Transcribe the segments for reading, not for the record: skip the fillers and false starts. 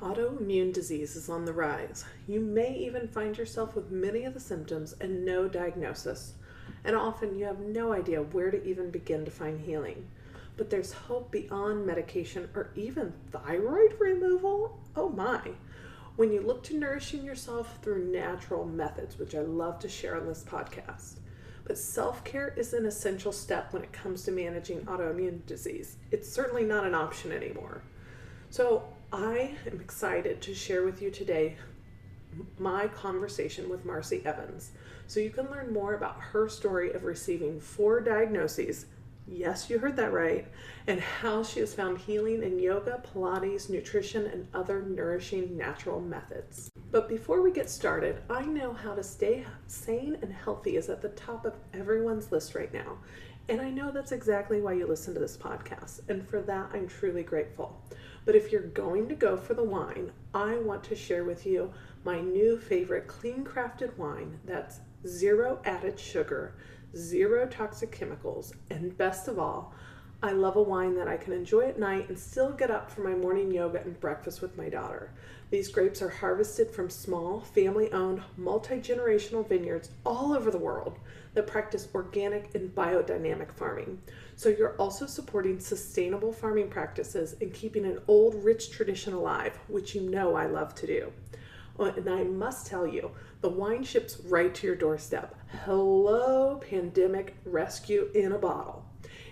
Autoimmune disease is on the rise. You may even find yourself with many of the symptoms and no diagnosis. And often you have no idea where to even begin to find healing. But there's hope beyond medication or even thyroid removal. Oh my. When you look to nourishing yourself through natural methods, which I love to share on this podcast. But self-care is an essential step when it comes to managing autoimmune disease. It's certainly not an option anymore. So I am excited to share with you today my conversation with Marcie Evans, so you can learn more about her story of receiving 4 diagnoses. Yes, you heard that right. And how she has found healing in yoga, Pilates, nutrition, and other nourishing natural methods. But before we get started, I know how to stay sane and healthy is at the top of everyone's list right now. And I know that's exactly why you listen to this podcast. And for that, I'm truly grateful. But if you're going to go for the wine, I want to share with you my new favorite clean crafted wine that's 0 added sugar, 0 toxic chemicals, and best of all, I love a wine that I can enjoy at night and still get up for my morning yoga and breakfast with my daughter. These grapes are harvested from small, family-owned, multi-generational vineyards all over the world that practice organic and biodynamic farming. So you're also supporting sustainable farming practices and keeping an old, rich tradition alive, which you know I love to do. And I must tell you, the wine ships right to your doorstep. Hello, pandemic rescue in a bottle.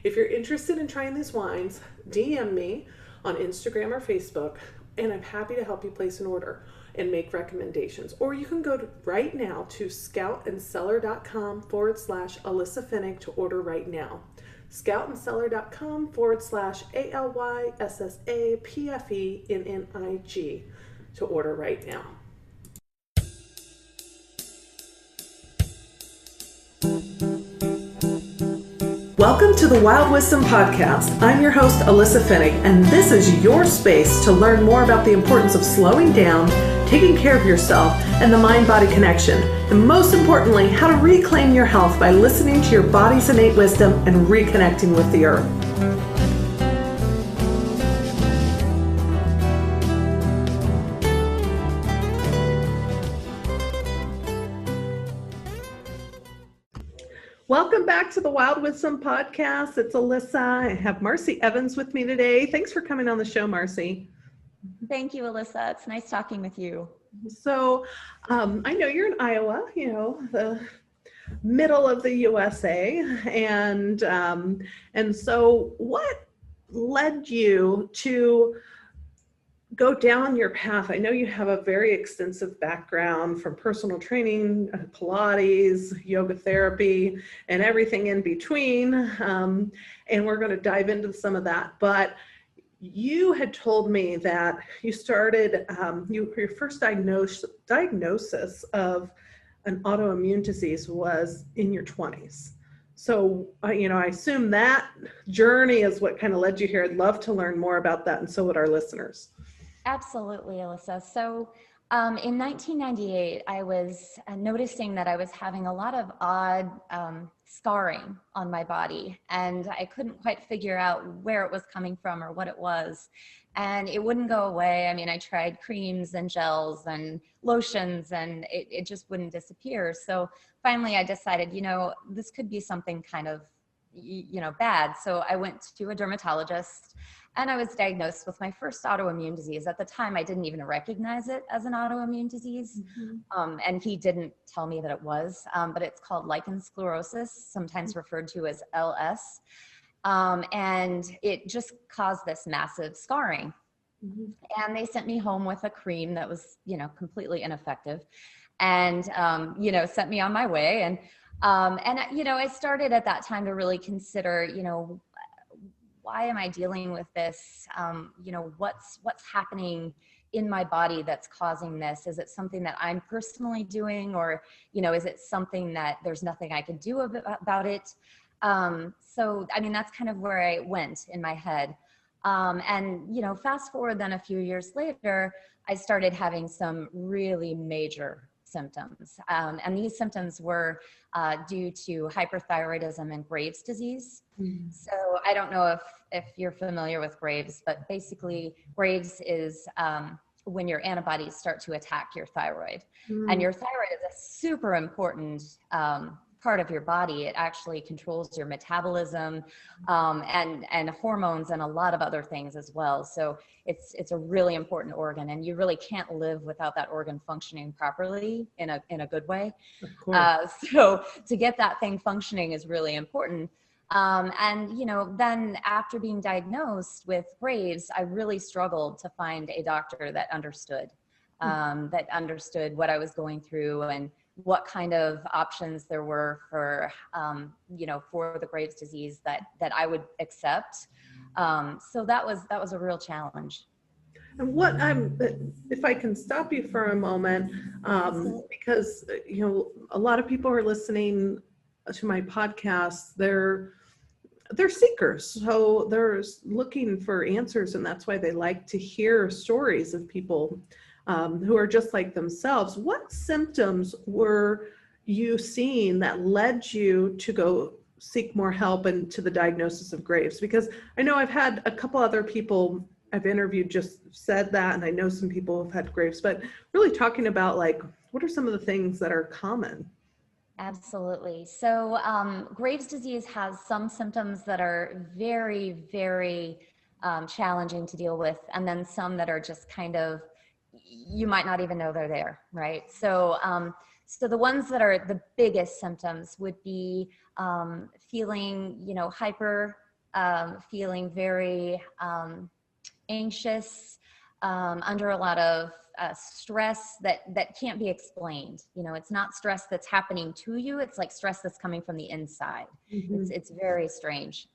If you're interested in trying these wines, DM me on Instagram or Facebook, and I'm happy to help you place an order and make recommendations. Or you can go right now to scoutandcellar.com/Alyssa Finnick to order right now. scoutandcellar.com/ALYSSAPFENNIG to order right now. Welcome to the Wild Wisdom Podcast. I'm your host, Alyssa Finnick, and this is your space to learn more about the importance of slowing down, taking care of yourself, and the mind-body connection. And most importantly, how to reclaim your health by listening to your body's innate wisdom and reconnecting with the earth. Welcome back to the Wild Wisdom Podcast. It's Alyssa. I have Marcie Evans with me today. Thanks for coming on the show, Marcie. Thank you, Alyssa. It's nice talking with you. So I know you're in Iowa, the middle of the USA. And so what led you to go down your path? I know you have a very extensive background from personal training, Pilates, yoga therapy, and everything in between. And we're going to dive into some of that. But you had told me that you started, your first diagnosis of an autoimmune disease was in your 20s. So, I assume that journey is what kind of led you here. I'd love to learn more about that, and so would our listeners. Absolutely, Alyssa. So in 1998, I was noticing that I was having a lot of odd scarring on my body, and I couldn't quite figure out where it was coming from or what it was. And it wouldn't go away. I mean, I tried creams and gels and lotions, and it just wouldn't disappear. So finally, I decided, this could be something kind of, bad. So I went to a dermatologist, and I was diagnosed with my first autoimmune disease. At the time, I didn't even recognize it as an autoimmune disease. Mm-hmm. And he didn't tell me that it was, but it's called lichen sclerosis, sometimes referred to as LS. And it just caused this massive scarring. Mm-hmm. And they sent me home with a cream that was, completely ineffective, and, sent me on my way. And I started at that time to really consider, why am I dealing with this? What's happening in my body that's causing this? Is it something that I'm personally doing, or, is it something that there's nothing I can do about it? So, that's kind of where I went in my head. Fast forward then a few years later, I started having some really major symptoms. And these symptoms were due to hyperthyroidism and Graves' disease. Mm-hmm. So I don't know if you're familiar with Graves', but basically Graves' is when your antibodies start to attack your thyroid. And Mm. your thyroid is a super important part of your body. It actually controls your metabolism and hormones and a lot of other things as well. So it's a really important organ, and you really can't live without that organ functioning properly in a good way. Of course. So to get that thing functioning is really important. And, you know, then after being diagnosed with Graves, I really struggled to find a doctor that understood what I was going through and what kind of options there were for, you know, for the Graves disease that I would accept. So that was a real challenge. And what if I can stop you for a moment, because, you know, a lot of people are listening to my podcast. They're seekers, so they're looking for answers, and that's why they like to hear stories of people who are just like themselves. What symptoms were you seeing that led you to go seek more help and to the diagnosis of Graves? Because I know I've had a couple other people I've interviewed just said that, and I know some people have had Graves, but really talking about, like, what are some of the things that are common? Absolutely. So Graves' disease has some symptoms that are very, very challenging to deal with, and then some that are just kind of, you might not even know they're there, right? So, so the ones that are the biggest symptoms would be feeling, you know, feeling very anxious, under a lot of stress that can't be explained. You know, it's not stress that's happening to you. It's like stress that's coming from the inside. Mm-hmm. It's very strange.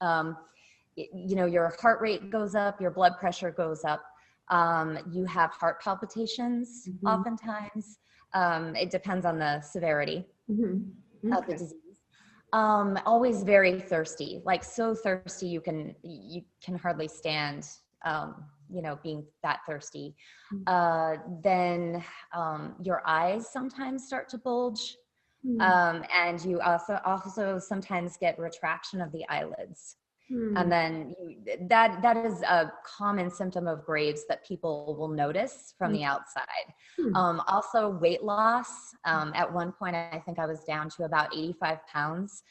You know, your heart rate goes up, your blood pressure goes up. You have heart palpitations Mm-hmm. oftentimes. It depends on the severity Mm-hmm. of the disease. Always very thirsty, like so thirsty you can hardly stand, you know, being that thirsty. Then your eyes sometimes start to bulge, and you also sometimes get retraction of the eyelids. And then that is a common symptom of Graves that people will notice from the outside. Also weight loss. At one point, I think I was down to about 85 pounds.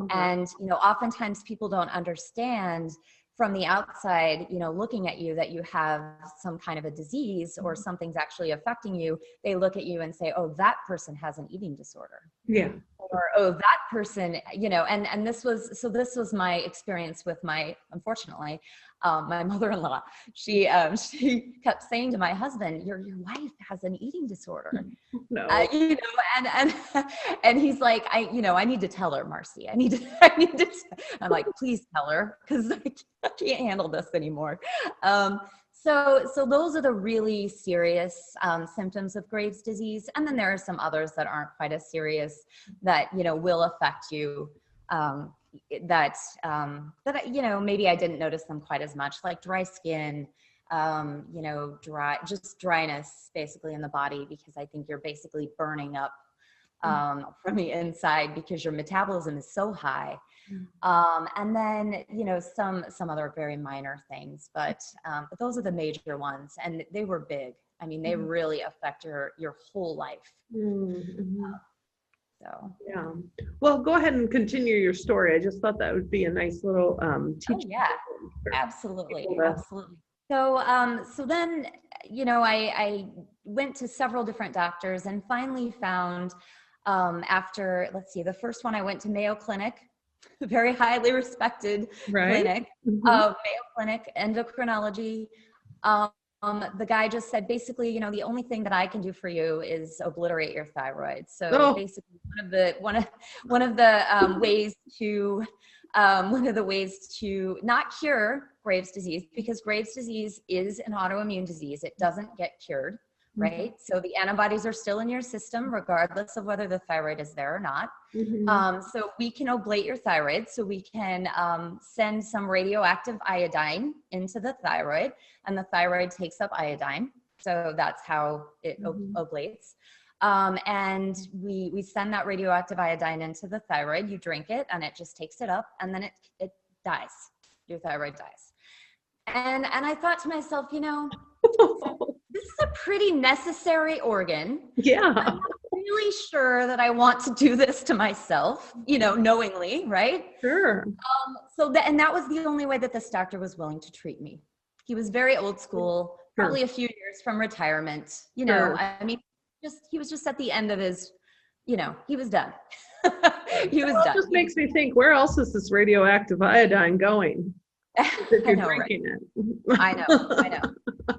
And, you know, oftentimes people don't understand from the outside, you know, looking at you that you have some kind of a disease or something's actually affecting you. They look at you and say, oh, that person has an eating disorder. Yeah. Or, oh, that person, you know, and this was my experience with unfortunately, my mother-in-law. She kept saying to my husband, your wife has an eating disorder. No. You know, and he's like, I need to tell her, Marcie. I need to. I'm like, please tell her, because I can't handle this anymore. So those are the really serious symptoms of Graves' disease, and then there are some others that aren't quite as serious that, you know, will affect you. That you know, maybe I didn't notice them quite as much, like dry skin. You know, dryness basically in the body, because I think you're basically burning up from the inside because your metabolism is so high. And then, you know, some other very minor things, but those are the major ones, and they were big. I mean, they really affect your whole life. So yeah. Well, go ahead and continue your story. I just thought that would be a nice little teaching. yeah, absolutely. So then, you know, I went to several different doctors and finally found, after, let's see, the first one I went to Mayo Clinic, a very highly respected clinic, Mayo Clinic, endocrinology. The guy just said, basically, you know, the only thing that I can do for you is obliterate your thyroid. So basically, one of the ways to not cure Graves' disease, because Graves' disease is an autoimmune disease. It doesn't get cured, right? So the antibodies are still in your system, regardless of whether the thyroid is there or not. So we can ablate your thyroid. So we can send some radioactive iodine into the thyroid, and the thyroid takes up iodine. So that's how it ablates. And we send that radioactive iodine into the thyroid. You drink it, and it just takes it up, and then it dies. Your thyroid dies. And I thought to myself, you know, this is a pretty necessary organ. Yeah. I'm not really sure that I want to do this to myself, knowingly, right? Sure. And that was the only way that this doctor was willing to treat me. He was very old school, probably a few years from retirement. Sure. I mean, he was just at the end of his, he was done. He was Well, done. it just makes me think, where else is this radioactive iodine going? If you're drinking it.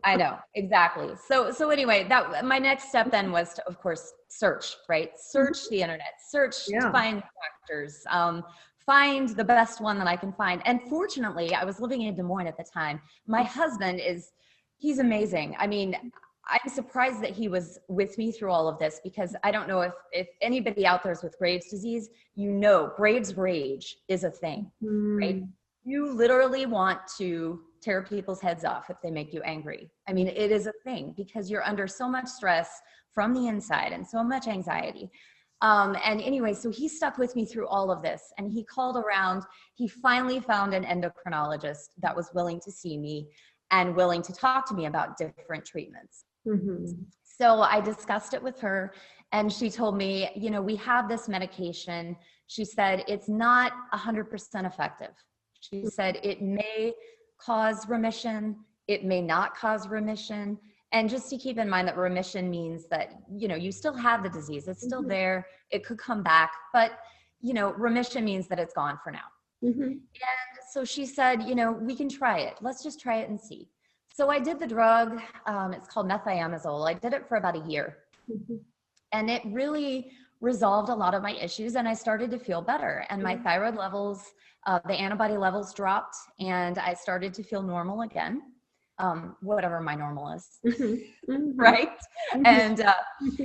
I know, exactly. So anyway, my next step then was to, of course, search, right? Search the internet, search to find doctors, find the best one that I can find. And fortunately, I was living in Des Moines at the time. My husband he's amazing. I mean, I'm surprised that he was with me through all of this, because I don't know if anybody out there is with Graves' disease, Graves' rage is a thing, right? You literally want to tear people's heads off if they make you angry. I mean, it is a thing, because you're under so much stress from the inside and so much anxiety. And anyway, so he stuck with me through all of this, and he called around. He finally found an endocrinologist that was willing to see me and willing to talk to me about different treatments. So I discussed it with her, and she told me, we have this medication. She said, it's not 100% effective. She said, it may cause remission, it may not cause remission. And just to keep in mind that remission means that, you still have the disease. It's still there. It could come back, but, remission means that it's gone for now. And so she said, we can try it. Let's just try it and see. So I did the drug. It's called methimazole. I did it for about a year. And it really resolved a lot of my issues, and I started to feel better. And my thyroid levels, the antibody levels dropped, and I started to feel normal again. Whatever my normal is, right? And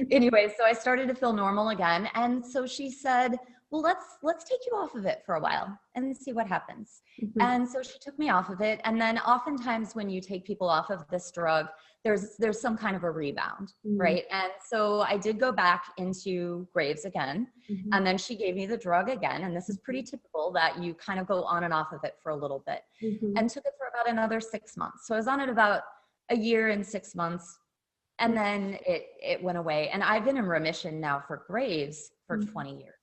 anyway, so I started to feel normal again. And so she said, well, let's take you off of it for a while and see what happens. And so she took me off of it. And then oftentimes when you take people off of this drug, there's some kind of a rebound, right? And so I did go back into Graves again, and then she gave me the drug again. And this is pretty typical, that you kind of go on and off of it for a little bit, and took it for about another 6 months. So I was on it about a year and 6 months, and then it went away. And I've been in remission now for Graves for 20 years.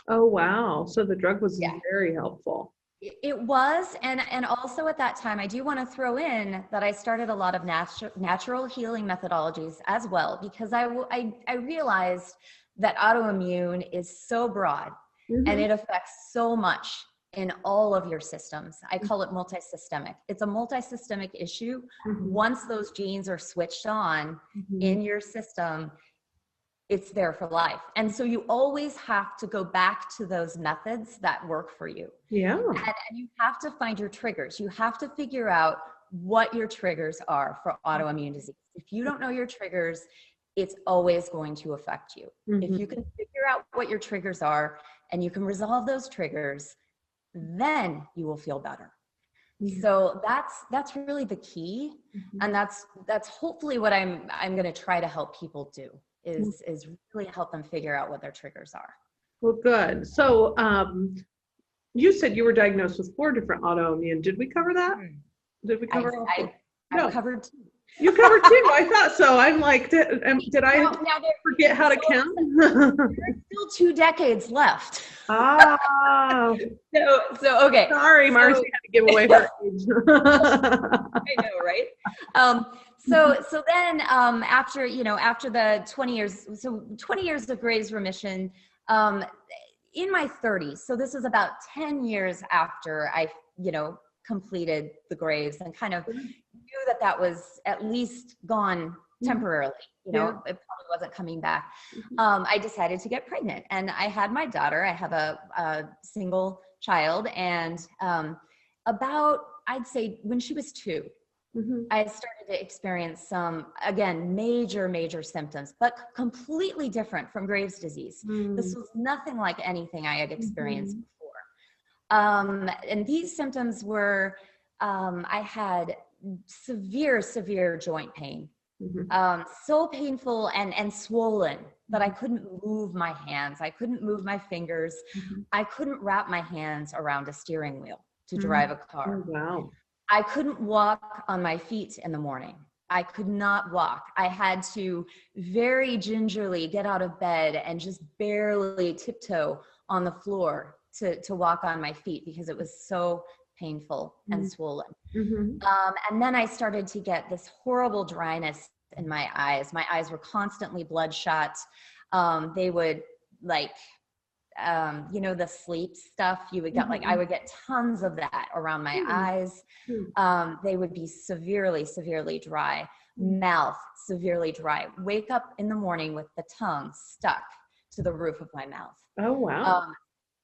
Oh, wow. So the drug was very helpful. It was. And also at that time, I do want to throw in that I started a lot of natural healing methodologies as well, because I realized that autoimmune is so broad and it affects so much in all of your systems. I call it multisystemic. It's a multisystemic issue. Once those genes are switched on in your system, it's there for life. And so you always have to go back to those methods that work for you. Yeah. And you have to find your triggers. You have to figure out what your triggers are for autoimmune disease. If you don't know your triggers, it's always going to affect you. If you can figure out what your triggers are and you can resolve those triggers, then you will feel better. So that's really the key. And that's hopefully what I'm going to try to help people do. Is really help them figure out what their triggers are. Well, good. So you said you were diagnosed with 4 different autoimmune. Did we cover that? Did we cover all 4? I covered 2. You covered 2. I thought so. I'm like, did I forget how to count? There's still 2 decades left. Ah. So okay. Sorry, Marcie had to give away her age. I know, right? So then after the 20 years of Graves' remission, in my 30s, so this is about 10 years after I, completed the Graves and kind of knew that was at least gone temporarily, it probably wasn't coming back. I decided to get pregnant, and I had my daughter. I have a single child, and about, I'd say when she was 2, I started to experience some, again, major symptoms, but completely different from Graves' disease. This was nothing like anything I had experienced before. And these symptoms were, I had severe joint pain, so painful and swollen that I couldn't move my hands. I couldn't move my fingers. I couldn't wrap my hands around a steering wheel to drive a car. Oh, wow. I couldn't walk on my feet in the morning. I could not walk. I had to very gingerly get out of bed and just barely tiptoe on the floor to walk on my feet because it was so painful and swollen. Mm-hmm. And then I started to get this horrible dryness in my eyes. My eyes were constantly bloodshot. They would like, the sleep stuff you would get, like I would get tons of that around my eyes. They would be severely, severely dry. Mouth severely dry. Wake up in the morning with the tongue stuck to the roof of my mouth. Oh, wow.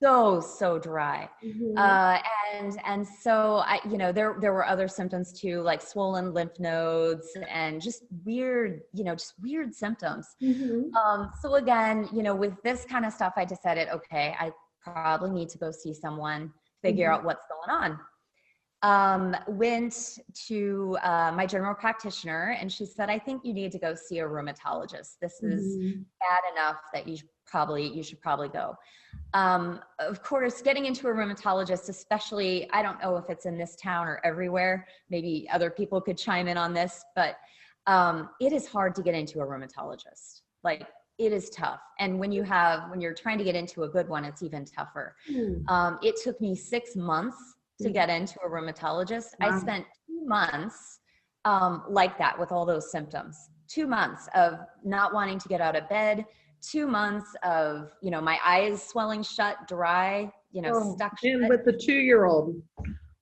So dry. And so there were other symptoms too, like swollen lymph nodes and just weird symptoms. So again, with this kind of stuff, I decided, okay, I probably need to go see someone, figure out what's going on. Went to my general practitioner, and she said, I think you need to go see a rheumatologist. This is bad enough that you should probably go. Of course, getting into a rheumatologist, especially, I don't know if it's in this town or everywhere, maybe other people could chime in on this, but it is hard to get into a rheumatologist. Like, it is tough. And when you're trying to get into a good one, it's even tougher. It took me 6 months to get into a rheumatologist. Wow. I spent 2 months like that with all those symptoms. 2 months of not wanting to get out of bed, 2 months of, my eyes swelling shut, dry, stuck shut. And with the 2-year-old.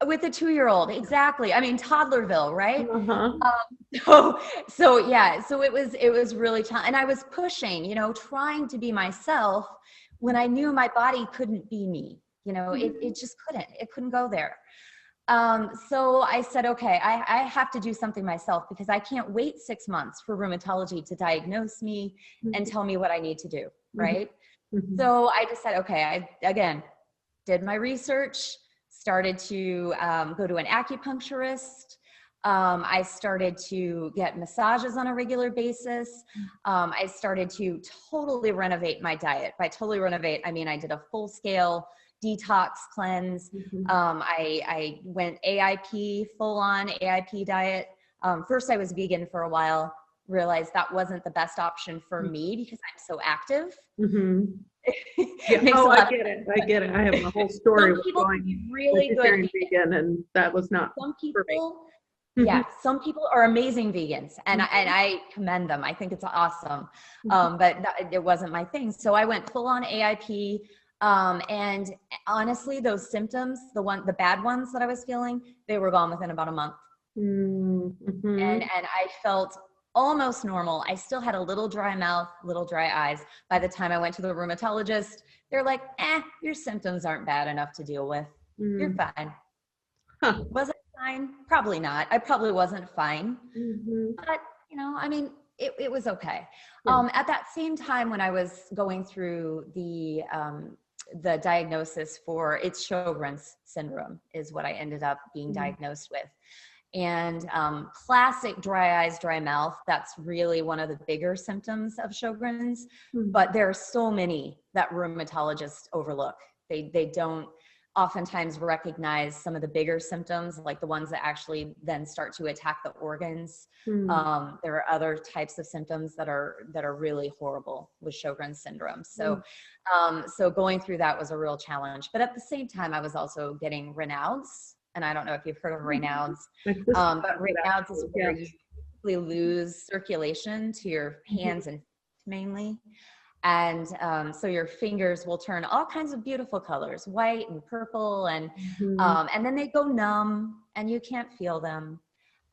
With the 2-year-old, exactly. I mean, Toddlerville, right? So it was really tough. And I was pushing, trying to be myself when I knew my body couldn't be me. It just couldn't go there. So I said, okay, I have to do something myself because I can't wait 6 months for rheumatology to diagnose me and tell me what I need to do. Right. So I decided, okay, I, again, did my research, started to go to an acupuncturist. I started to get massages on a regular basis. I started to totally renovate my diet. By totally renovate, I mean, I did a full scale detox cleanse. I went AIP, full on AIP diet. First I was vegan for a while, realized that wasn't the best option for me because I'm so active. I get it. I have a whole story with going really good vegan, and that was not some people. Yeah, some people are amazing vegans, and I commend them. I think it's awesome, but it wasn't my thing. So I went full on AIP. And honestly, those symptoms, the bad ones that I was feeling, they were gone within about a month. And I felt almost normal. I still had a little dry mouth, little dry eyes. By the time I went to the rheumatologist, they're like, your symptoms aren't bad enough to deal with. You're fine. Was it fine? Probably not. I probably wasn't fine, but I mean, it was okay. At that same time, when I was going through the diagnosis for it's Sjogren's syndrome is what I ended up being diagnosed with. And classic dry eyes, dry mouth, that's really one of the bigger symptoms of Sjogren's, but there are so many that rheumatologists overlook. They don't oftentimes recognize some of the bigger symptoms, like the ones that actually then start to attack the organs. There are other types of symptoms that are really horrible with Sjogren's syndrome. So, so going through that was a real challenge. But at the same time, I was also getting Raynaud's, and I don't know if you've heard of Raynaud's, but Raynaud's is where you basically lose circulation to your hands and feet mainly. And so your fingers will turn all kinds of beautiful colors, white and purple, and then they go numb and you can't feel them.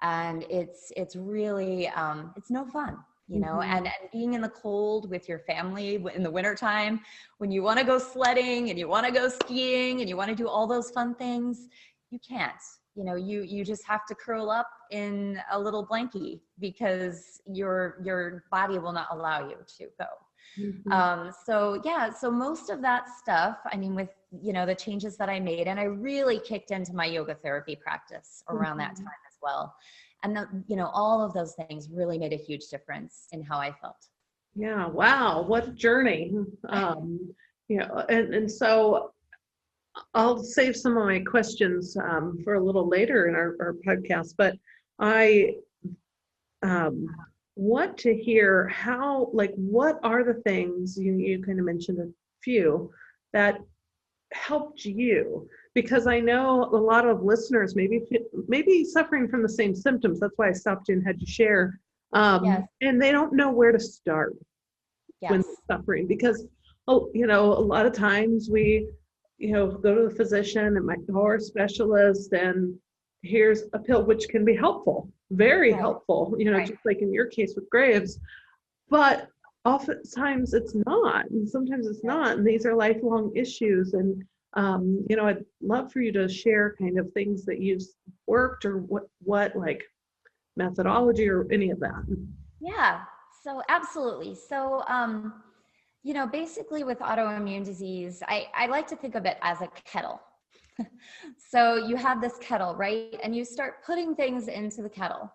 And it's really, it's no fun, and being in the cold with your family in the wintertime, when you want to go sledding and you want to go skiing and you want to do all those fun things, you can't. You just have to curl up in a little blankie because your body will not allow you to go. So most of that stuff, I mean, with, the changes that I made, and I really kicked into my yoga therapy practice around that time as well. And, all of those things really made a huge difference in how I felt. Yeah. Wow. What a journey. And so I'll save some of my questions for a little later in our podcast, but want to hear how, like, what are the things you kind of mentioned a few that helped you? Because I know a lot of listeners maybe suffering from the same symptoms. That's why I stopped you and had you share. Yes. And they don't know where to start when Yes. they're suffering because, oh, a lot of times we, go to the physician and or a specialist, and here's a pill which can be helpful, very Right. helpful, Right. just like in your case with Graves, but oftentimes it's not, and sometimes it's Right. not, and these are lifelong issues. And I'd love for you to share kind of things that you've worked, or what like methodology or any of that. Yeah. So absolutely. So, basically with autoimmune disease, I like to think of it as a kettle. So you have this kettle, right? And you start putting things into the kettle.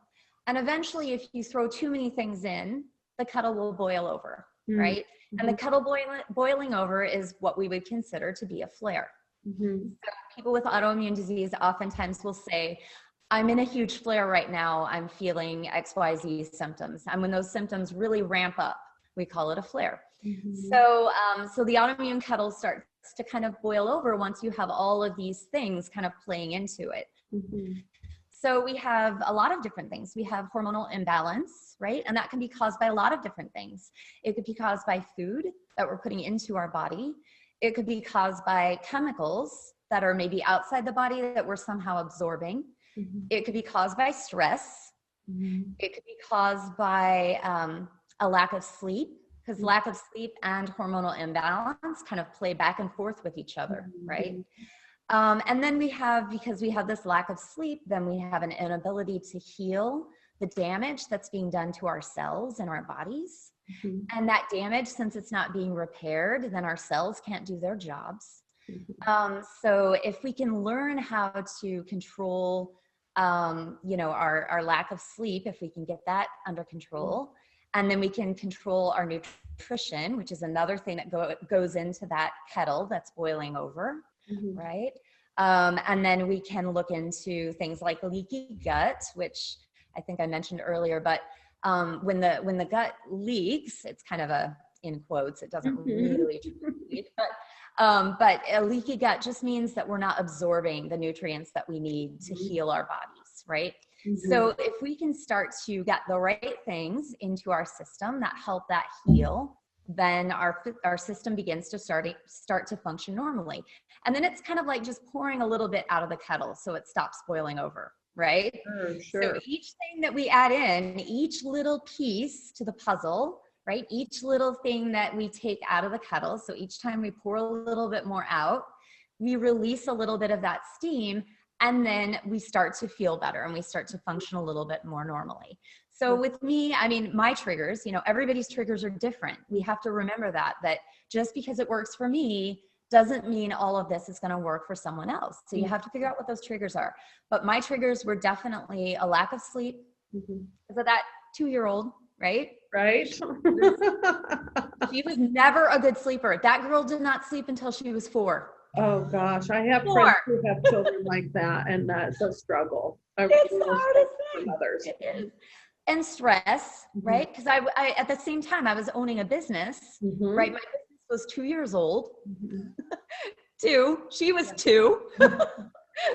And eventually, if you throw too many things in, the kettle will boil over, right? And the Mm-hmm. kettle boiling over is what we would consider to be a flare. Mm-hmm. So people with autoimmune disease oftentimes will say, I'm in a huge flare right now. I'm feeling XYZ symptoms. And when those symptoms really ramp up, we call it a flare. Mm-hmm. So the autoimmune kettle starts to kind of boil over once you have all of these things kind of playing into it. Mm-hmm. So we have a lot of different things. We have hormonal imbalance, right? And that can be caused by a lot of different things. It could be caused by food that we're putting into our body. It could be caused by chemicals that are maybe outside the body that we're somehow absorbing. Mm-hmm. It could be caused by stress. Mm-hmm. It could be caused by a lack of sleep, because lack of sleep and hormonal imbalance kind of play back and forth with each other, right? And then because we have this lack of sleep, then we have an inability to heal the damage that's being done to our cells and our bodies. Mm-hmm. And that damage, since it's not being repaired, then our cells can't do their jobs. Mm-hmm. So if we can learn how to control, our lack of sleep, if we can get that under control, and then we can control our nutrition, which is another thing that goes into that kettle that's boiling over, Mm-hmm. right? And then we can look into things like leaky gut, which I think I mentioned earlier, but when the gut leaks, it's kind of in quotes, it doesn't really leak, but a leaky gut just means that we're not absorbing the nutrients that we need to heal our bodies, right? Mm-hmm. So if we can start to get the right things into our system that help that heal, then our system begins to start to function normally. And then it's kind of like just pouring a little bit out of the kettle so it stops boiling over, right? Sure. So each thing that we add in, each little piece to the puzzle, right? Each little thing that we take out of the kettle, so each time we pour a little bit more out, we release a little bit of that steam, and then we start to feel better and we start to function a little bit more normally. So with me, I mean, my triggers, everybody's triggers are different. We have to remember that just because it works for me doesn't mean all of this is going to work for someone else. So you have to figure out what those triggers are. But my triggers were definitely a lack of sleep. So that 2-year-old, right? Right. She was never a good sleeper. That girl did not sleep until she was 4. Oh gosh, I have friends who have children like that, and that's a struggle. It's the hardest thing. Others. It is. And stress, right? Because I at the same time I was owning a business, right? My business was 2 years old. 2. She was 2.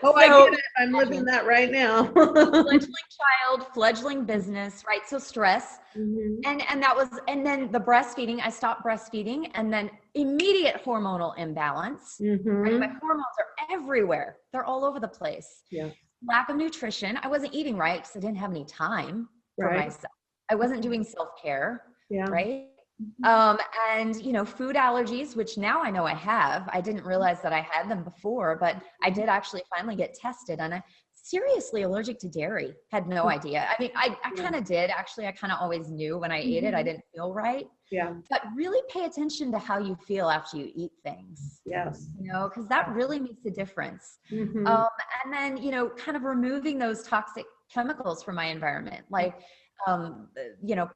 Oh, I get it. I'm living that right now. Fledgling child, fledgling business, right? So stress. And then the breastfeeding, I stopped breastfeeding, and then immediate hormonal imbalance. Right? My hormones are everywhere. They're all over the place. Yeah. Lack of nutrition. I wasn't eating right because I didn't have any time for myself. I wasn't doing self-care. Yeah. Right. And food allergies, which now I know I have. I didn't realize that I had them before, but I did actually finally get tested, and I'm seriously allergic to dairy. Had no idea. I mean, I kind of did actually. I kind of always knew when I ate it, I didn't feel right. Yeah. But really pay attention to how you feel after you eat things. Yes. Because that really makes a difference. And then, kind of removing those toxic chemicals from my environment, like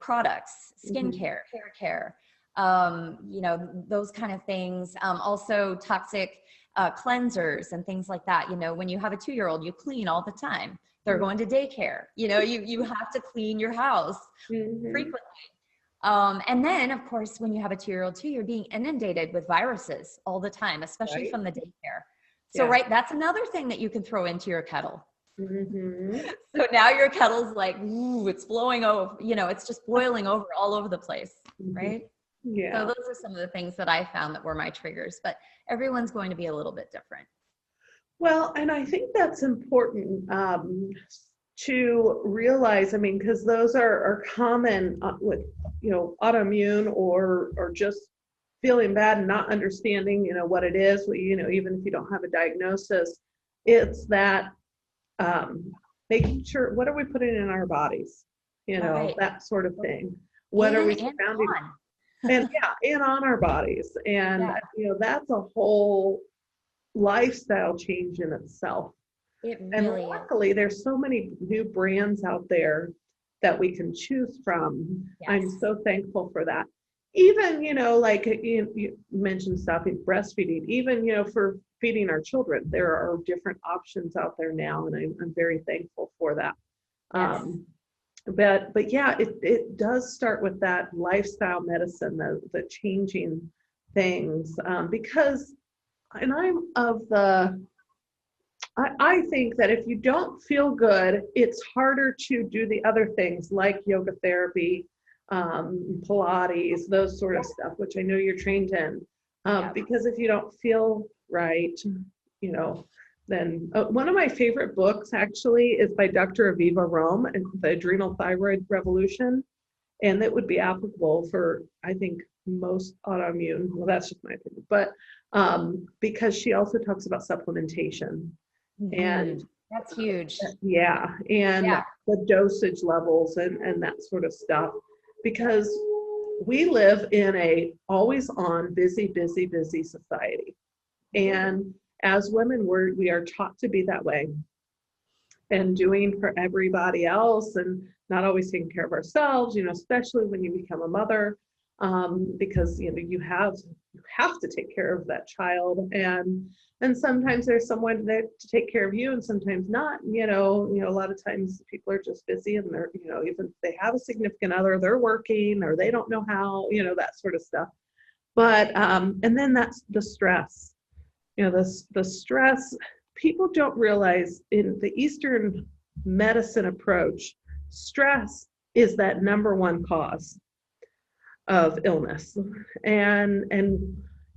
products, skincare, hair care, those kind of things. Also toxic cleansers and things like that. When you have a 2-year-old, you clean all the time. They're going to daycare. You know, you have to clean your house frequently. And then, of course, when you have a 2-year-old too, you're being inundated with viruses all the time, especially from the daycare. So, right, that's another thing that you can throw into your kettle. So now your kettle's like, ooh, it's blowing over, you know, it's just boiling over all over the place, right? Yeah. So those are some of the things that I found that were my triggers, but everyone's going to be a little bit different. Well, and I think that's important to realize, I mean, because those are common with, you know, autoimmune or just feeling bad and not understanding, you know, what it is, you know, even if you don't have a diagnosis, it's that making sure, what are we putting in our bodies, you know, that sort of thing. What are we surrounding? And and on our bodies. And, you know, that's a whole lifestyle change in itself. It really and luckily there's so many new brands out there that we can choose from. I'm so thankful for that. Even, you know, like you mentioned stopping breastfeeding, even, you know, for feeding our children, there are different options out there now, and I'm very thankful for that. But yeah, it does start with that lifestyle medicine, the changing things, because, and I'm of the, I think that if you don't feel good, it's harder to do the other things like yoga therapy, Pilates, those sort of stuff, which I know you're trained in, because if you don't feel right, you know, then one of my favorite books actually is by Dr. Aviva Romm, and The Adrenal Thyroid Revolution. And that would be applicable for, I think, most autoimmune. Well, that's just my opinion, but because she also talks about supplementation. And that's huge. And the dosage levels and that sort of stuff, because we live in a always on busy society. And as women, we are taught to be that way, and doing for everybody else and not always taking care of ourselves, you know, especially when you become a mother, because, you know, you have to take care of that child, and sometimes there's someone there to take care of you and sometimes not, you know, a lot of times people are just busy, and they're, you know, even if they have a significant other, they're working or they don't know how, you know, that sort of stuff. But and then that's the stress, you know, the stress. People don't realize in the Eastern medicine approach, stress is that number one cause of illness. And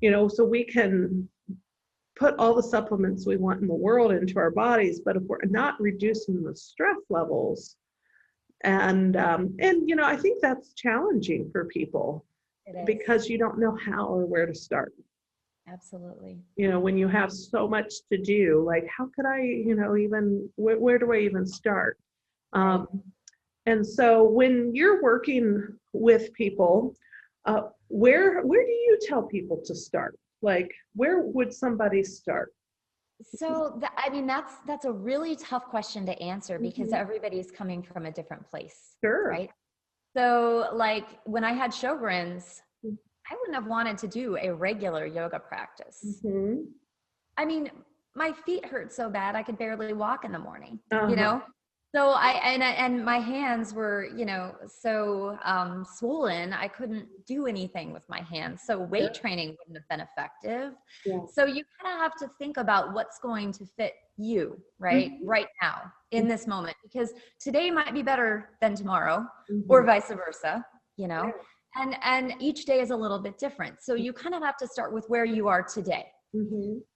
you know, so we can put all the supplements we want in the world into our bodies, but if we're not reducing the stress levels, and you know, I think that's challenging for people because you don't know how or where to start. Absolutely. You know, when you have so much to do, like, how could I, you know, even, where do I even start? And so when you're working with people, where do you tell people to start? Like, where would somebody start? So, I mean, that's a really tough question to answer because everybody's coming from a different place. Sure. Right. So, like, when I had Sjogren's, I wouldn't have wanted to do a regular yoga practice. I mean, my feet hurt so bad I could barely walk in the morning, you know? So and my hands were, you know, so swollen, I couldn't do anything with my hands. So weight training wouldn't have been effective. So you kind of have to think about what's going to fit you, right? Right now in this moment, because today might be better than tomorrow or vice versa, you know? And each day is a little bit different. So you kind of have to start with where you are today.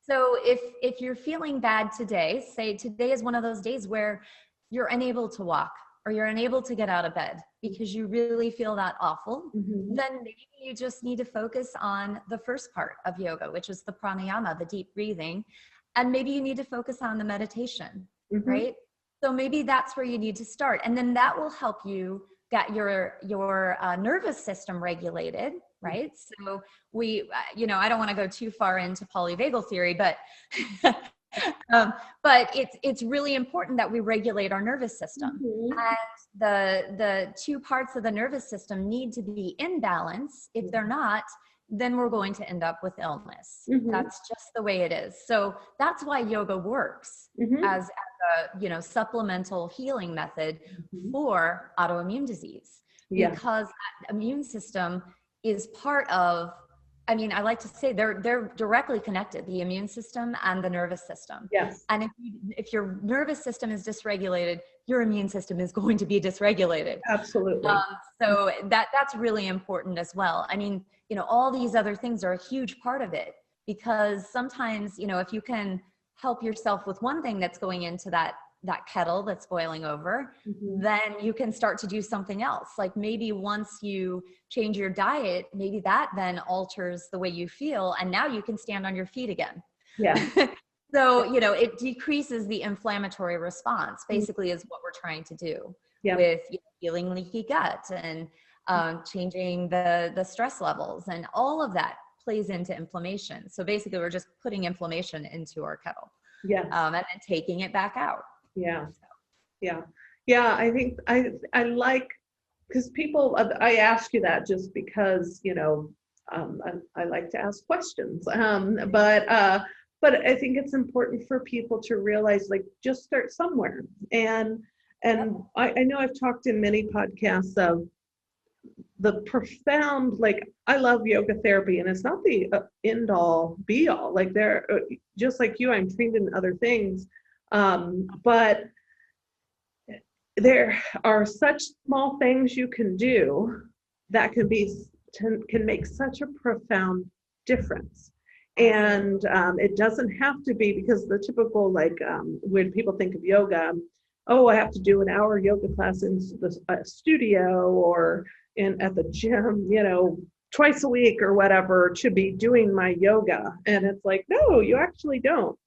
So if you're feeling bad today, say today is one of those days where you're unable to walk or you're unable to get out of bed because you really feel that awful, then maybe you just need to focus on the first part of yoga, which is the pranayama, the deep breathing. And maybe you need to focus on the meditation, right? So maybe that's where you need to start. And then that will help you get your nervous system regulated, right? So we, you know, I don't want to go too far into polyvagal theory, but but it's really important that we regulate our nervous system. And the two parts of the nervous system need to be in balance. If they're not, then we're going to end up with illness. Mm-hmm. That's just the way it is. So that's why yoga works Mm-hmm. as a, supplemental healing method Mm-hmm. for autoimmune disease, Yeah. because that immune system is part of, I like to say they're directly connected, the immune system and the nervous system. Yes. And if your nervous system is dysregulated, your immune system is going to be dysregulated. Absolutely. So that's really important as well. All these other things are a huge part of it, because sometimes, if you can help yourself with one thing that's going into that kettle that's boiling over, Mm-hmm. then you can start to do something else. Like maybe once you change your diet, maybe that then alters the way you feel, and now you can stand on your feet again. Yeah. So, it decreases the inflammatory response, basically, is what we're trying to do with healing leaky gut and changing the stress levels, and all of that plays into inflammation. So basically, we're just putting inflammation into our kettle, and then taking it back out. Yeah. Yeah. Yeah. I think I like, because people, I ask you that just because, I like to ask questions. But I think it's important for people to realize, like, just start somewhere. And I know I've talked in many podcasts of the profound, like, I love yoga therapy, and it's not the end all be all. Like, there, just like you, I'm trained in other things. But there are such small things you can do that can make such a profound difference. And it doesn't have to be, because the typical, like, when people think of yoga, oh, I have to do an hour yoga class in the studio or at the gym, twice a week or whatever, to be doing my yoga. And it's like, no, you actually don't.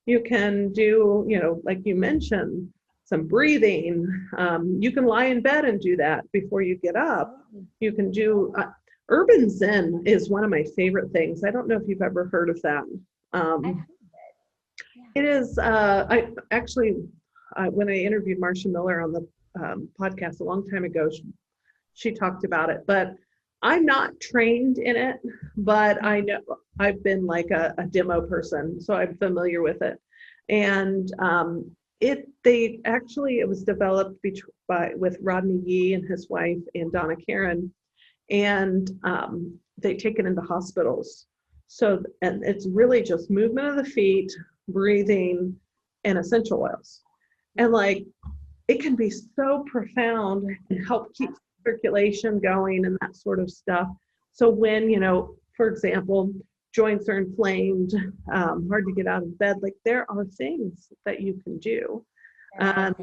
You can do, like you mentioned, some breathing. You can lie in bed and do that before you get up. You can do urban Zen is one of my favorite things. I don't know if you've ever heard of that. It is, I actually, when I interviewed Marcie Miller on the podcast a long time ago, she talked about it, but I'm not trained in it, but I know I've been like a demo person, so I'm familiar with it. And it was developed with Rodney Yee and his wife and Donna Karen, and they take it into hospitals. So, and it's really just movement of the feet, breathing, and essential oils. And like, it can be so profound and help keep circulation going and that sort of stuff. So when, for example, joints are inflamed, hard to get out of bed, like, there are things that you can do. And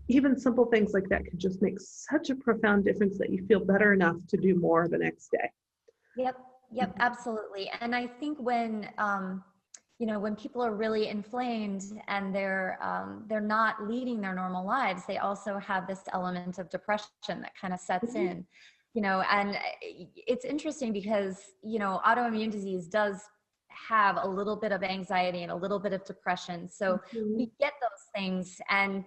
even simple things like that can just make such a profound difference that you feel better enough to do more the next day. Yep, absolutely. And I think when people are really inflamed and they're not leading their normal lives, they also have this element of depression that kind of sets in, and it's interesting because, autoimmune disease does have a little bit of anxiety and a little bit of depression. So we get those things, and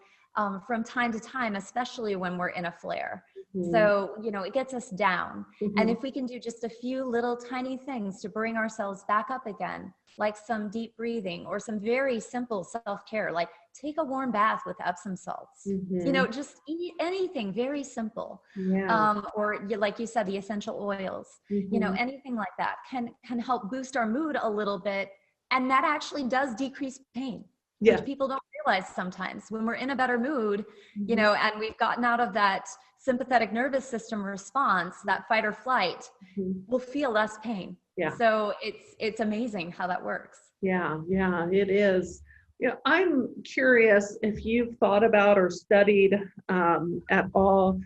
from time to time, especially when we're in a flare. So, it gets us down. And if we can do just a few little tiny things to bring ourselves back up again, like some deep breathing or some very simple self-care, like take a warm bath with Epsom salts, just eat anything very simple. Or like you said, the essential oils, anything like that can help boost our mood a little bit. And that actually does decrease pain. Which people don't realize sometimes. When we're in a better mood, and we've gotten out of that sympathetic nervous system response, that fight or flight, we'll feel less pain. So it's amazing how that works. Yeah, it is. I'm curious if you've thought about or studied at all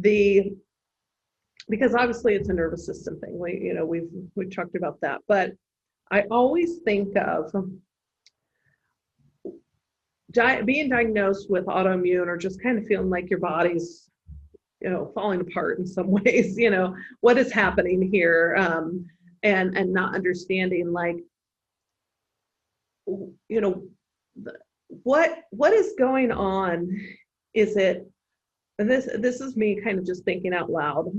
because obviously it's a nervous system thing. We've talked about that, but I always think of being diagnosed with autoimmune, or just kind of feeling like your body's, falling apart in some ways, what is happening here, and not understanding, like, what is going on? Is it And this is me kind of just thinking out loud,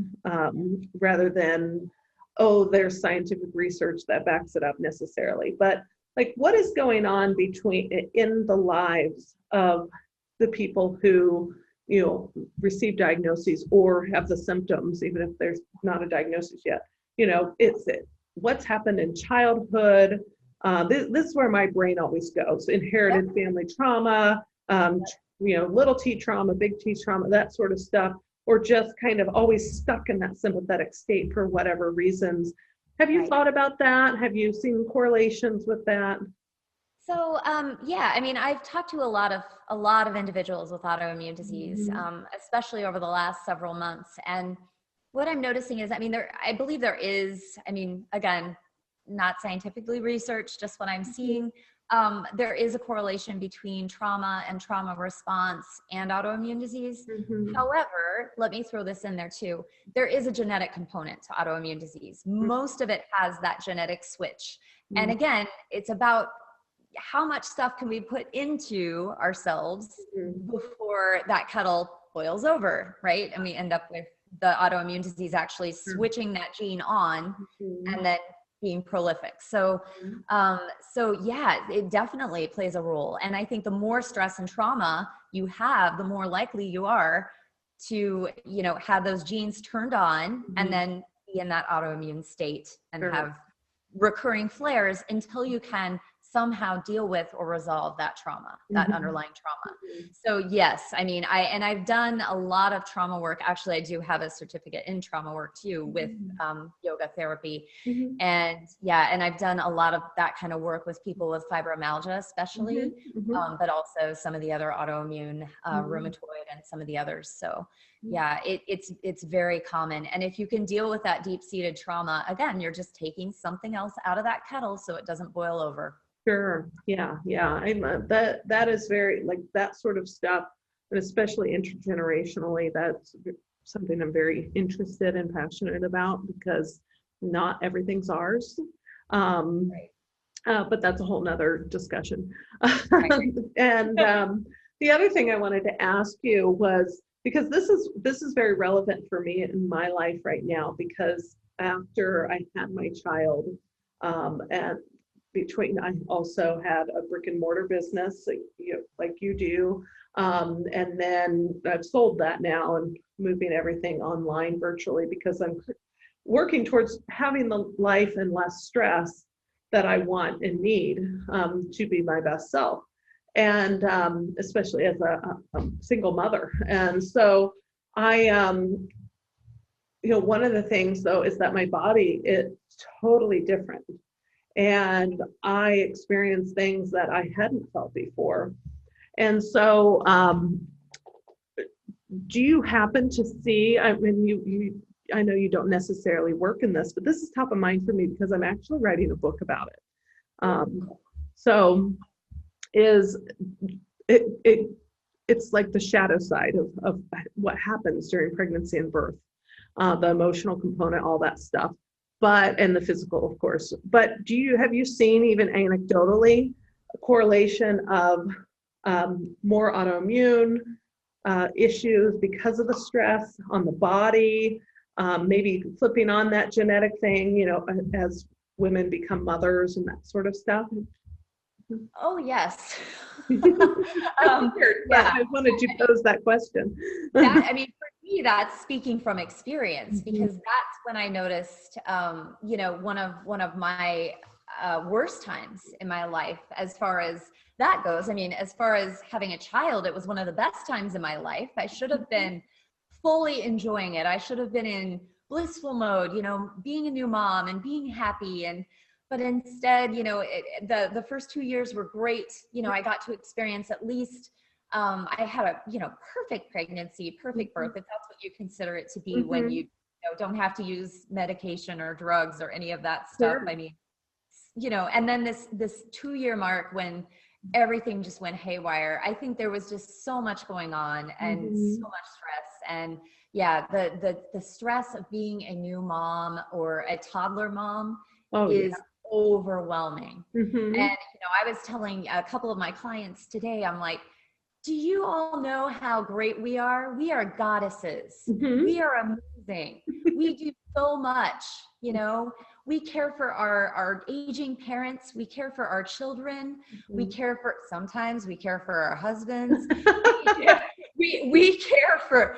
rather than, oh, there's scientific research that backs it up necessarily. But like, what is going on in the lives of the people who, receive diagnoses or have the symptoms, even if there's not a diagnosis yet? What's happened in childhood? This is where my brain always goes: inherited family trauma, little t trauma, big T trauma, that sort of stuff, or just kind of always stuck in that sympathetic state for whatever reasons. Have you thought about that? Have you seen correlations with that? So, yeah, I mean, I've talked to a lot of individuals with autoimmune disease, especially over the last several months. And what I'm noticing is, I mean, I believe there is, I mean, again, not scientifically researched, just what I'm seeing. There is a correlation between trauma and trauma response and autoimmune disease. However, let me throw this in there too. There is a genetic component to autoimmune disease. Most of it has that genetic switch. And again, it's about how much stuff can we put into ourselves before that kettle boils over, right? And we end up with the autoimmune disease actually switching that gene on and then being prolific. So, yeah, it definitely plays a role. And I think the more stress and trauma you have, the more likely you are to, have those genes turned on and then be in that autoimmune state and have recurring flares until you can somehow deal with or resolve that trauma, that underlying trauma. So yes, I mean, I've done a lot of trauma work. Actually, I do have a certificate in trauma work too with yoga therapy. And yeah, and I've done a lot of that kind of work with people with fibromyalgia, especially, but also some of the other autoimmune, rheumatoid and some of the others. So yeah, it's very common. And if you can deal with that deep-seated trauma, again, you're just taking something else out of that kettle so it doesn't boil over. Sure. Yeah. That is very, like, that sort of stuff, and especially intergenerationally, that's something I'm very interested and passionate about, because not everything's ours. But that's a whole nother discussion. And the other thing I wanted to ask you was, because this is very relevant for me in my life right now, because after I had my child, and I also had a brick and mortar business, like you do. And then I've sold that now and moving everything online virtually, because I'm working towards having the life and less stress that I want and need, to be my best self. And especially as a single mother. And so one of the things though is that my body is totally different. And I experienced things that I hadn't felt before. And so, do you happen to see, I mean, I know you don't necessarily work in this, but this is top of mind for me because I'm actually writing a book about it. So it's like the shadow side of what happens during pregnancy and birth, the emotional component, all that stuff. And the physical, of course. But have you seen, even anecdotally, a correlation of more autoimmune issues because of the stress on the body, maybe flipping on that genetic thing, as women become mothers and that sort of stuff? Oh, yes. I wanted to pose that question. I mean, for me, that's speaking from experience, because that's when I noticed, one of my worst times in my life, as far as that goes. I mean, as far as having a child, it was one of the best times in my life. I should have been fully enjoying it. I should have been in blissful mode, being a new mom and being happy. But instead, the first 2 years were great. I got to experience at least, I had a, perfect pregnancy, perfect birth, if that's what you consider it to be, when you don't have to use medication or drugs or any of that stuff. I mean, and then this 2-year mark when everything just went haywire. I think there was just so much going on and so much stress. And yeah, the stress of being a new mom or a toddler mom is overwhelming. And I was telling a couple of my clients today, I'm like, Do you all know how great we are? We are goddesses. Mm-hmm. We are amazing. We do so much, you know. We care for our aging parents. We care for our children. We care for, sometimes we care for our husbands. We care for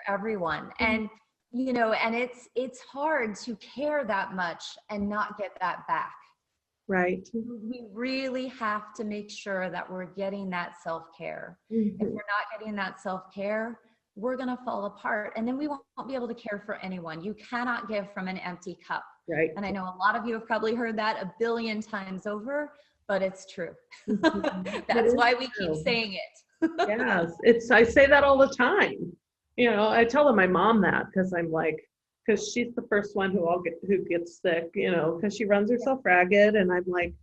everyone. And, you know, and it's hard to care that much and not get that back. Right. We really have to make sure that we're getting that self-care. If we're not getting that self-care, we're going to fall apart, and then we won't be able to care for anyone. You cannot give from an empty cup. Right. And I know a lot of you have probably heard that a billion times over, but it's true. That's why we keep saying it. Yes, I say that all the time. You know, I tell my mom that because I'm like, because she's the first one who gets sick, you know, because she runs herself ragged, and I'm like,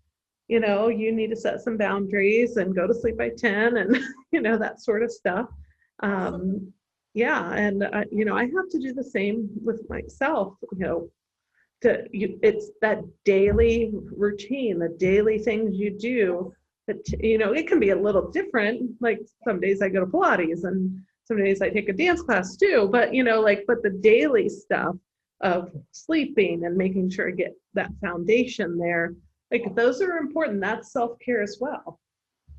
you know, you need to set some boundaries and go to sleep by 10 and, you know, that sort of stuff. Yeah. And, you know, I have to do the same with myself, you know, it's that daily routine, the daily things you do that, you know, it can be a little different. Like some days I go to Pilates and some days I take a dance class too, but, you know, like, but the daily stuff of sleeping and making sure I get that foundation there, like those are important. That's self-care as well.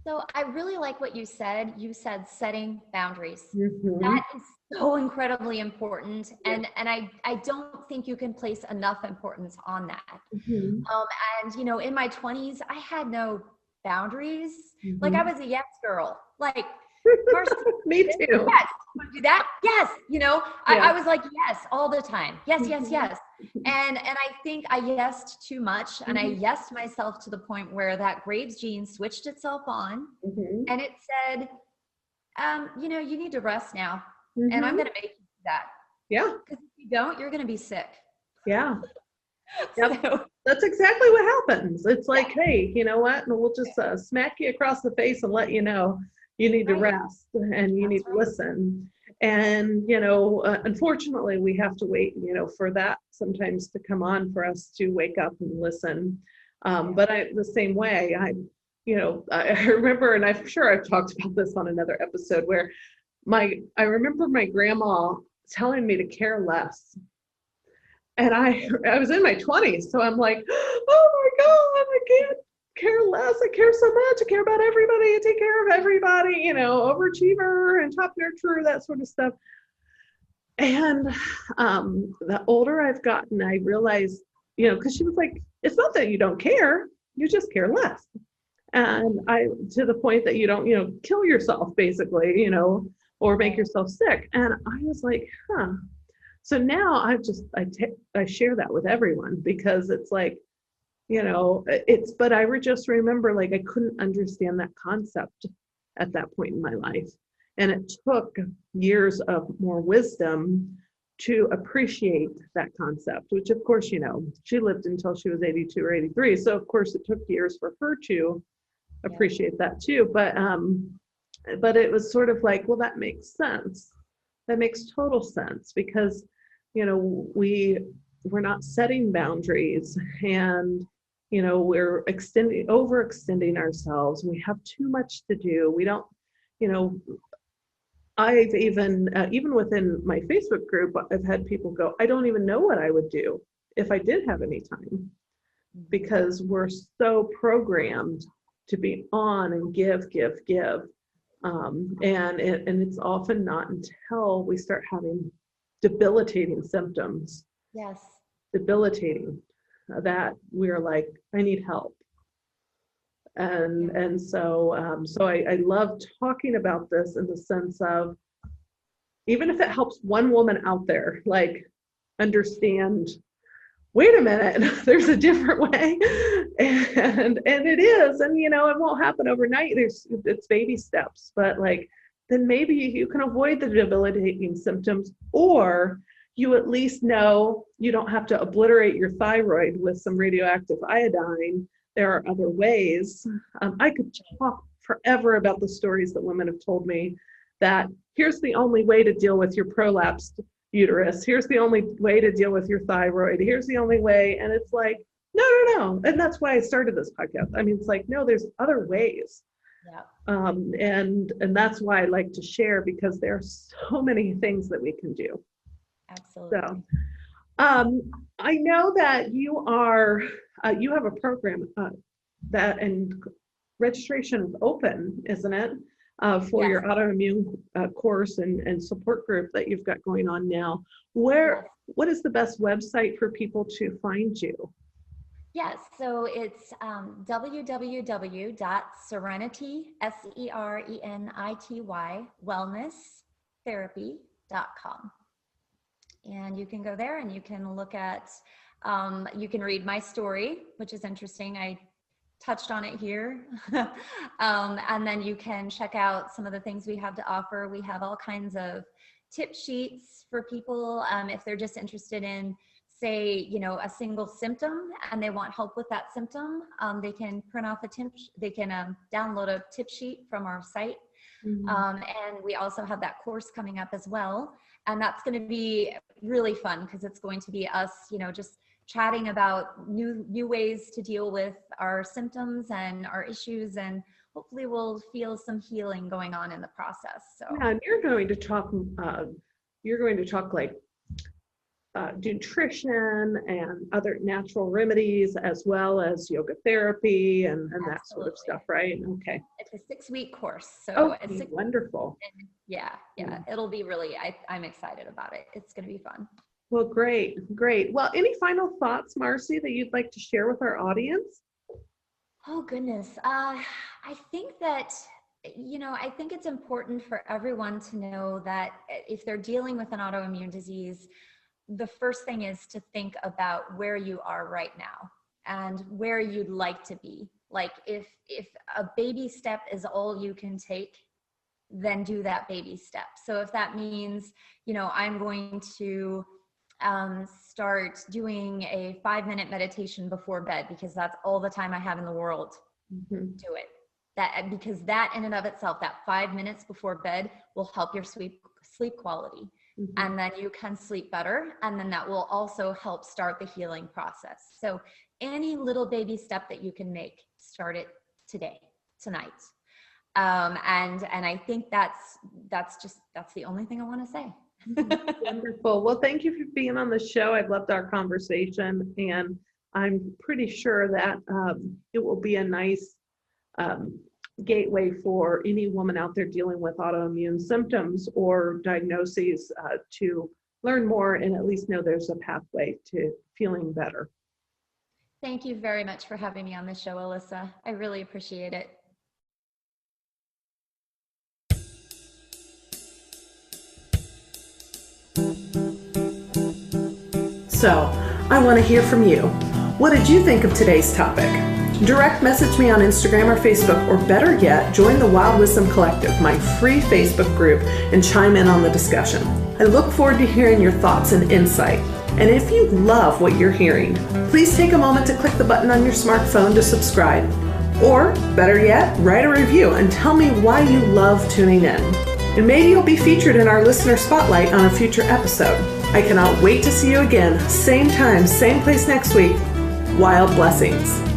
So I really like what you said. You said setting boundaries. Mm-hmm. That is so incredibly important. And I don't think you can place enough importance on that. Mm-hmm. And, you know, in my 20s, I had no boundaries. Mm-hmm. Like I was a yes girl. Like, Marcie, me too. Yes. Want to do that? Yes. You know, I was like, yes, all the time. Yes, yes, yes. And I think I yesed too much, and I yesed myself to the point where that Graves gene switched itself on, and it said, you know, you need to rest now, and I'm going to make you do that. Yeah. Because if you don't, you're going to be sick. Yeah. Yep. So, that's exactly what happens. It's like, hey, you know what? And we'll just smack you across the face and let you know you need to rest and you need to listen. And, you know, unfortunately, we have to wait, you know, for that sometimes to come on for us to wake up and listen. But the same way, you know, I remember, and I'm sure I've talked about this on another episode, where I remember my grandma telling me to care less. And I was in my 20s, so I'm like, oh my God, I can't care less. I care so much. I care about everybody. I take care of everybody, you know, overachiever and top nurturer, that sort of stuff. And the older I've gotten, I realized, you know, because she was like, it's not that you don't care, you just care less. And to the point that you don't, you know, kill yourself basically, you know, or make yourself sick. And I was like, huh. So now I share that with everyone, because it's like, you know, but I would just remember, like, I couldn't understand that concept at that point in my life. And it took years of more wisdom to appreciate that concept, which of course, you know, she lived until she was 82 or 83. So of course it took years for her to appreciate that too. But it was sort of like, well, that makes sense. That makes total sense, because, you know, we're not setting boundaries, and, you know, we're overextending ourselves. We have too much to do. We don't, you know, I've even within my Facebook group, I've had people go, I don't even know what I would do if I did have any time, because we're so programmed to be on and give. And it's often not until we start having debilitating symptoms. Yes. Debilitating, that we're like, I need help. And so I love talking about this in the sense of, even if it helps one woman out there, like, understand, wait a minute, there's a different way. And it is, and, you know, it won't happen overnight. It's baby steps, but like, then maybe you can avoid the debilitating symptoms, or you at least know you don't have to obliterate your thyroid with some radioactive iodine. There are other ways. I could talk forever about the stories that women have told me, that here's the only way to deal with your prolapsed uterus. Here's the only way to deal with your thyroid. Here's the only way. And it's like, no. And that's why I started this podcast. I mean, it's like, no, there's other ways. Yeah, And that's why I like to share, because there are so many things that we can do. absolutely. So I know that you have a program that, and registration is open, isn't it? For Yes, your autoimmune course and support group that you've got going on now. yes. What is the best website for people to find you? Yes, so it's www.serenity, SERENITY, wellnesstherapy.com. And you can go there and you can look at, you can read my story, which is interesting. I touched on it here. And then you can check out some of the things we have to offer. We have all kinds of tip sheets for people if they're just interested in, say, you know, a single symptom and they want help with that symptom. They can print off they can download a tip sheet from our site. And we also have that course coming up as well. And that's going to be really fun because it's going to be us, you know, just chatting about new ways to deal with our symptoms and our issues, and hopefully we'll feel some healing going on in the process. So yeah, and you're going to talk like nutrition and other natural remedies, as well as yoga therapy and that sort of stuff, right? Okay. It's a 6-week course. So it's wonderful. Yeah. It'll be really, I'm excited about it. It's going to be fun. Well, great. Well, any final thoughts, Marcie, that you'd like to share with our audience? Oh, goodness. I think that, you know, I think it's important for everyone to know that if they're dealing with an autoimmune disease, the first thing is to think about where you are right now and where you'd like to be. Like if a baby step is all you can take, then do that baby step. So if that means, you know, I'm going to start doing a 5-minute meditation before bed because that's all the time I have in the world, do it. Because that in and of itself, that 5 minutes before bed will help your sleep quality. And then you can sleep better. And then that will also help start the healing process. So any little baby step that you can make, start it tonight. And I think that's the only thing I want to say. Wonderful. Well, thank you for being on the show. I've loved our conversation, and I'm pretty sure that it will be a nice gateway for any woman out there dealing with autoimmune symptoms or diagnoses to learn more and at least know there's a pathway to feeling better. Thank you very much for having me on the show, Alyssa. I really appreciate it. So, I want to hear from you. What did you think of today's topic? Direct message me on Instagram or Facebook, or better yet, join the Wild Wisdom Collective, my free Facebook group, and chime in on the discussion. I look forward to hearing your thoughts and insight. And if you love what you're hearing, please take a moment to click the button on your smartphone to subscribe. Or, better yet, write a review and tell me why you love tuning in. And maybe you'll be featured in our listener spotlight on a future episode. I cannot wait to see you again, same time, same place next week. Wild blessings.